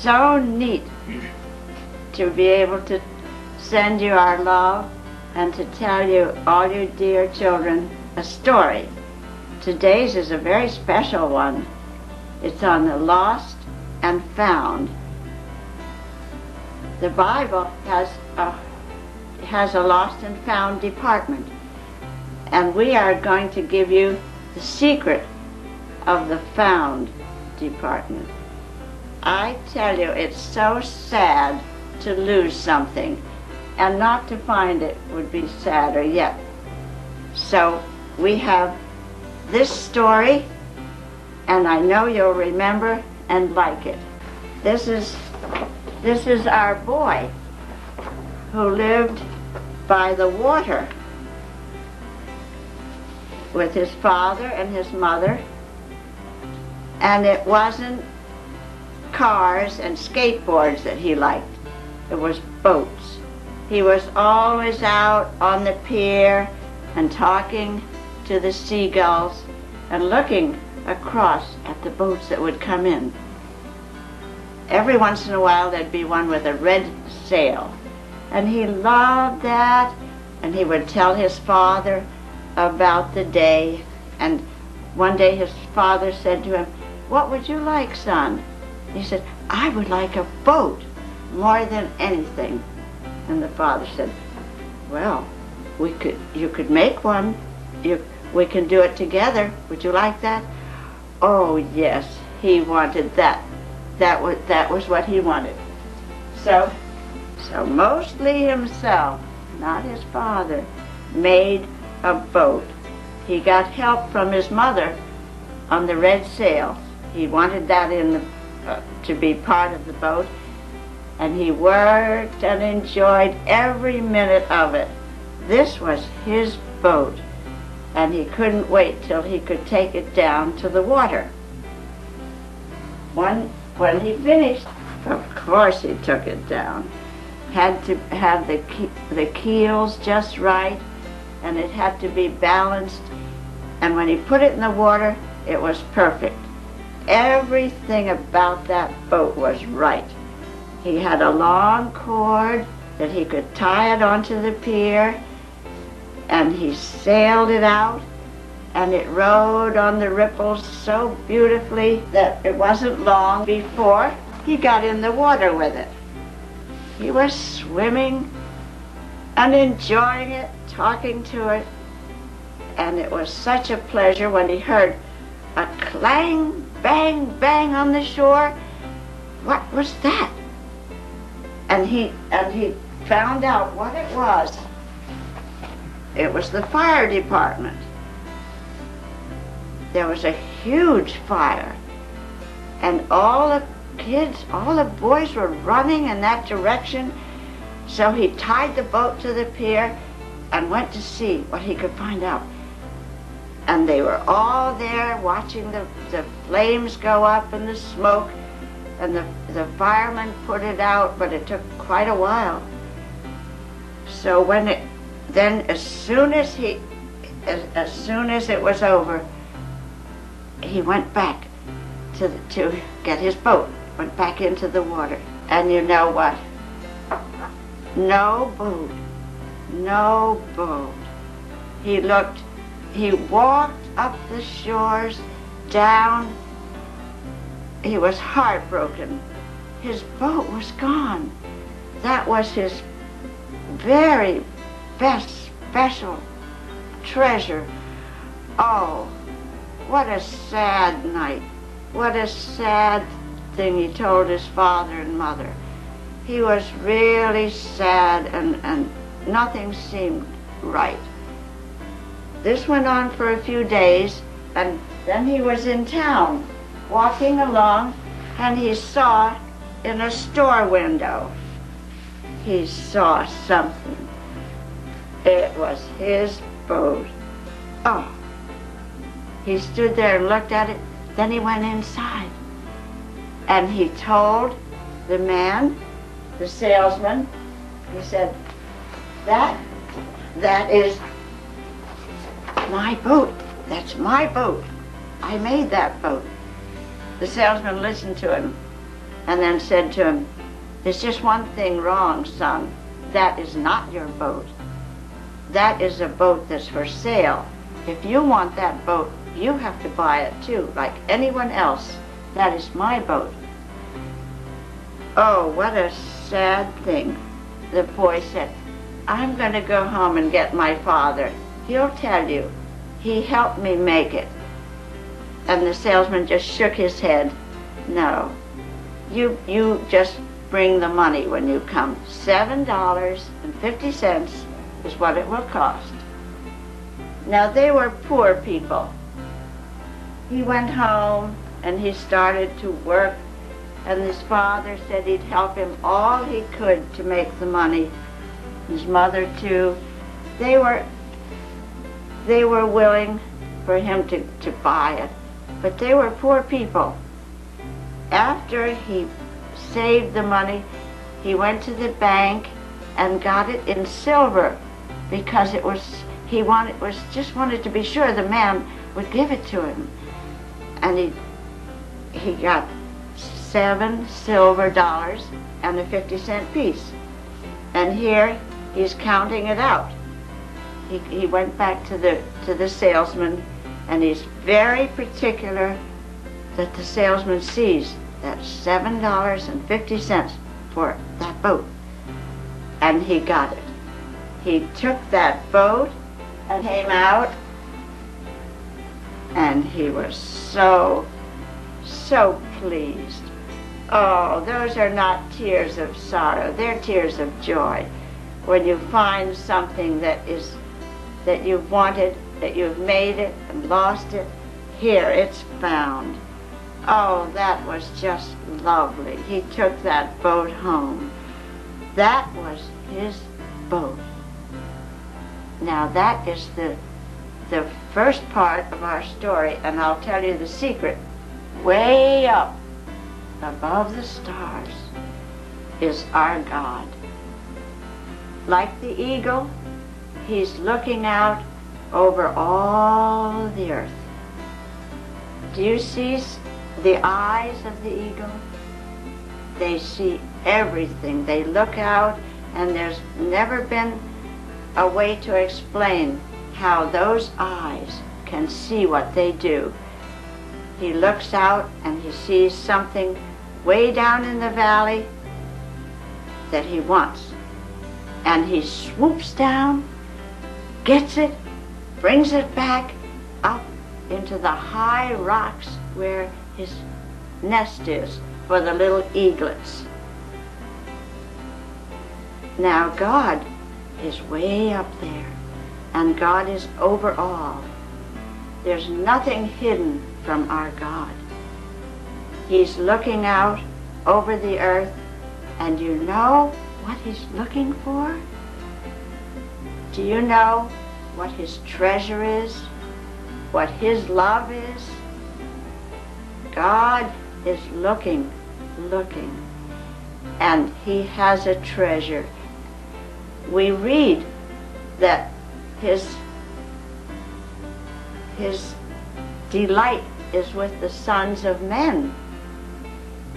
so neat to be able to send you our love and to tell you, all you dear children, a story. Today's is a very special one. It's on the lost and found. The Bible has a lost and found department, and we are going to give you the secret of the found department. I tell you, it's so sad to lose something, and not to find it would be sadder yet. So we have this story, and I know you'll remember and like it. This is our boy who lived by the water with his father and his mother, and it wasn't cars and skateboards that he liked. It was boats. He was always out on the pier and talking to the seagulls and looking across at the boats that would come in. Every once in a while there'd be one with a red sail, and he loved that, and he would tell his father about the day. And one day his father said to him, "What would you like, son?" He said, "I would like a boat more than anything." And the father said, "Well, you could make one. We can do it together. Would you like that?" Oh yes, he wanted that. That was what he wanted. So mostly himself, not his father, made a boat. He got help from his mother on the red sail. He wanted that to be part of the boat, and he worked and enjoyed every minute of it. This was his boat, and he couldn't wait till he could take it down to the water. When he finished, of course he took it down. Had to have the keels just right, and it had to be balanced. And when he put it in the water, it was perfect. Everything about that boat was right. He had a long cord that he could tie it onto the pier, and he sailed it out, and it rode on the ripples so beautifully that it wasn't long before he got in the water with it. He was swimming and enjoying it, talking to it, and it was such a pleasure when he heard a clang, bang, bang on the shore. What was that? And he found out what it was. It was the fire department. There was a huge fire, and all the kids, all the boys were running in that direction. So he tied the boat to the pier and went to see what he could find out. And they were all there watching the flames go up and the smoke, and the firemen put it out, but it took quite a while. So as soon as it was over, he went back to get his boat, went back into the water. And you know what? No boat, no boat. He walked up the shores, down. He was heartbroken. His boat was gone. That was his very best special treasure. Oh, what a sad night. What a sad thing he told his father and mother. He was really sad, and nothing seemed right. This went on for a few days, and then he was in town, walking along, and he saw in a store window, he saw something. It was his boat. Oh, he stood there and looked at it. Then he went inside, and he told the man, the salesman, he said, that is my boat. That's my boat. I made that boat. The salesman listened to him, and then said to him, "There's just one thing wrong, son. That is not your boat. That is a boat that's for sale. If you want that boat, you have to buy it too, like anyone else. That is my boat." Oh, what a sad thing. The boy said, "I'm going to go home and get my father. He'll tell you. He helped me make it." And the salesman just shook his head. "No, you just bring the money when you come. $7.50 is what it will cost." Now they were poor people. He went home and he started to work, and his father said he'd help him all he could to make the money. His mother too. They were willing for him to buy it, but they were poor people. After he saved the money, he went to the bank and got it in silver, because just wanted to be sure the man would give it to him. And he got $7 silver and a 50-cent piece. And here he's counting it out. He went back to the salesman, and he's very particular that the salesman sees that $7.50 for that boat. And he got it. He took that boat and came out, and he was so pleased. Oh, those are not tears of sorrow. They're tears of joy. When you find something that you've wanted, that you've made it and lost it, here it's found. Oh, that was just lovely. He took that boat home. That was his boat. Now that is the first part of our story, and I'll tell you the secret. Way up above the stars is our God. Like the eagle, he's looking out over all the earth. Do you see the eyes of the eagle? They see everything. They look out, and there's never been a way to explain how those eyes can see what they do. He looks out and he sees something way down in the valley that he wants. And he swoops down, gets it, brings it back up into the high rocks where his nest is for the little eaglets. Now God is way up there, and God is over all. There's nothing hidden from our God. He's looking out over the earth, and you know what he's looking for? Do you know what his treasure is? What his love is? God is looking, and he has a treasure. We read that his delight is with the sons of men.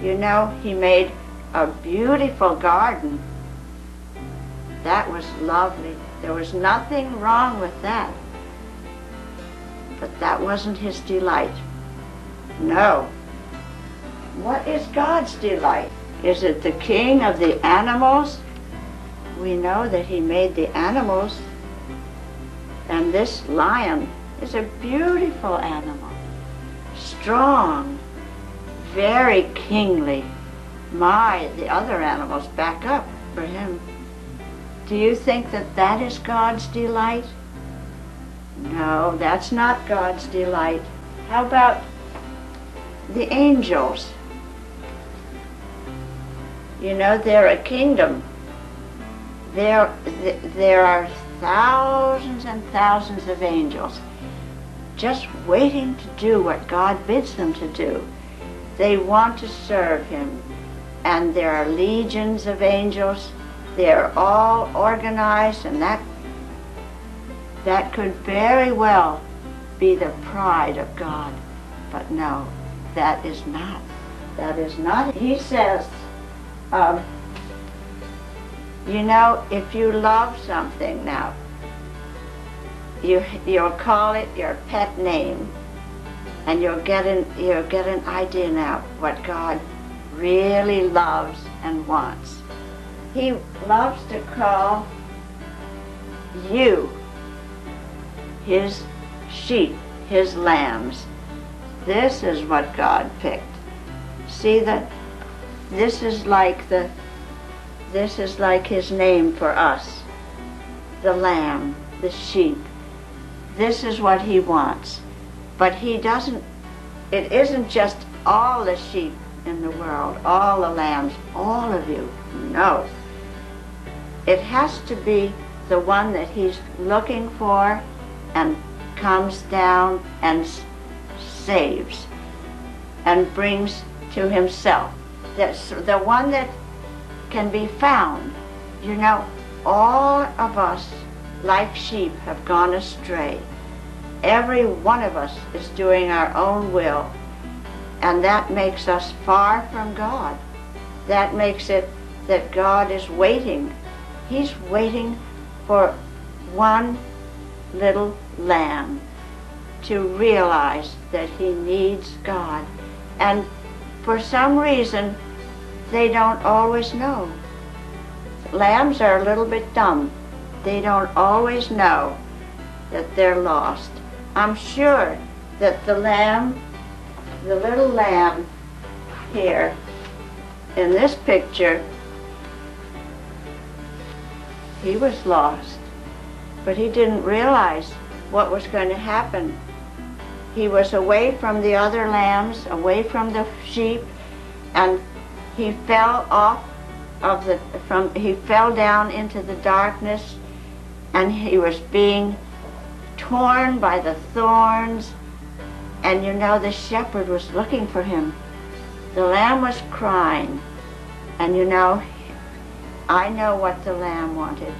You know, he made a beautiful garden. That was lovely. There was nothing wrong with that. But that wasn't his delight. No. What is God's delight? Is it the king of the animals? We know that he made the animals. And this lion is a beautiful animal. Strong. Very kingly. My, the other animals back up for him. Do you think that that is God's delight? No, that's not God's delight. How about the angels? You know, they're a kingdom. There are thousands and thousands of angels just waiting to do what God bids them to do. They want to serve him. And there are legions of angels. They're all organized, and that could very well be the pride of God. But no, that is not That is not. He says, um, you know, if you love something now, you'll call it your pet name, and you'll get an idea now what God really loves and wants. He loves to call you his sheep, his lambs. This is what God picked. See that this is like his name for us. The lamb, the sheep. This is what he wants. But he doesn't, it isn't just all the sheep in the world, all the lambs, all of you. No. It has to be the one that he's looking for and comes down and saves and brings to himself. That's the one that can be found. You know, all of us, like sheep, have gone astray. Every one of us is doing our own will, and that makes us far from God. That makes it that God is waiting. He's waiting for one little lamb to realize that he needs God. And for some reason, they don't always know. Lambs are a little bit dumb. They don't always know that they're lost. I'm sure that the little lamb here in this picture, he was lost, but he didn't realize what was going to happen. He was away from the other lambs, away from the sheep, and he fell he fell down into the darkness, and he was being torn by the thorns. And you know, the shepherd was looking for him. The lamb was crying, and you know, I know what the lamb wanted.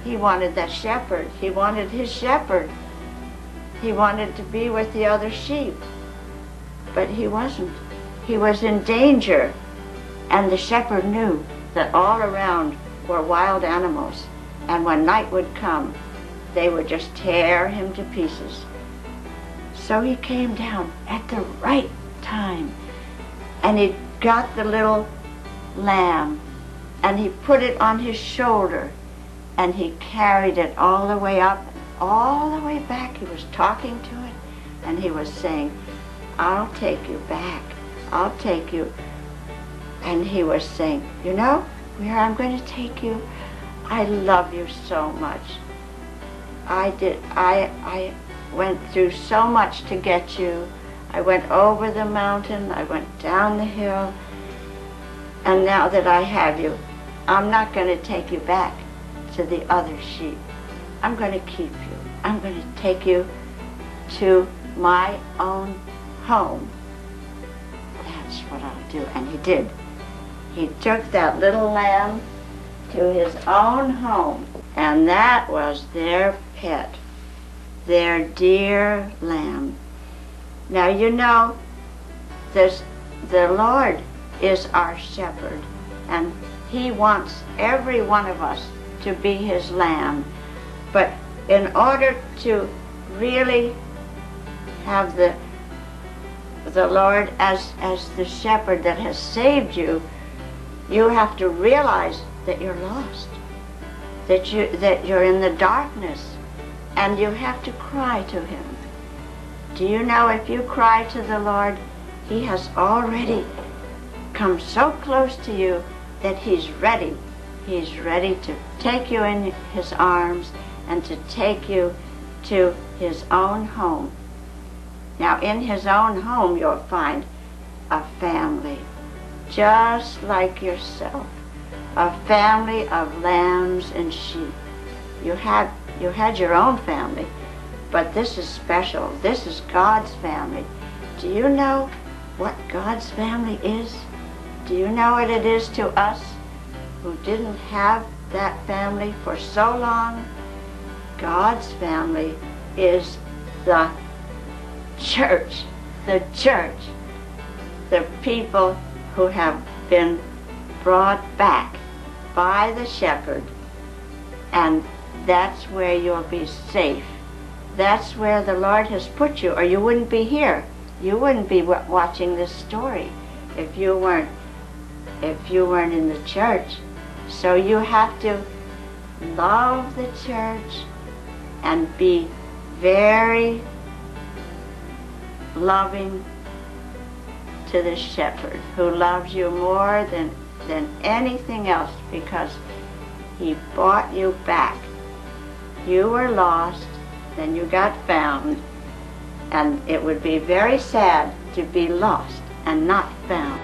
He wanted that shepherd. He wanted his shepherd. He wanted to be with the other sheep, but he wasn't. He was in danger, and the shepherd knew that all around were wild animals, and when night would come, they would just tear him to pieces. So he came down at the right time, and he got the little lamb, and he put it on his shoulder, and he carried it all the way up, all the way back. He was talking to it, and he was saying, I'll take you back. I'll take you. And he was saying, you know where I'm going to take you? I love you so much. I went through so much to get you. I went over the mountain, I went down the hill, and now that I have you, I'm not going to take you back to the other sheep. I'm going to keep you. I'm going to take you to my own home. That's what I'll do. And he did. He took that little lamb to his own home, and that was their pet, their dear lamb. Now you know, the Lord is our shepherd, and he wants every one of us to be his lamb. But in order to really have the Lord as the shepherd that has saved you, you have to realize that you're lost, that you're in the darkness, and you have to cry to him. Do you know, if you cry to the Lord, he has already come so close to you that he's ready. He's ready to take you in his arms and to take you to his own home. Now, in his own home, you'll find a family, just like yourself, a family of lambs and sheep. You had your own family, but this is special. This is God's family. Do you know what God's family is? Do you know what it is to us who didn't have that family for so long? God's family is the church, the people who have been brought back by the shepherd, and that's where you'll be safe. That's where the Lord has put you, or you wouldn't be here. You wouldn't be watching this story if you weren't in the church. So you have to love the church and be very loving to the shepherd, who loves you more than anything else, because he bought you back. You were lost, then you got found, and it would be very sad to be lost and not found.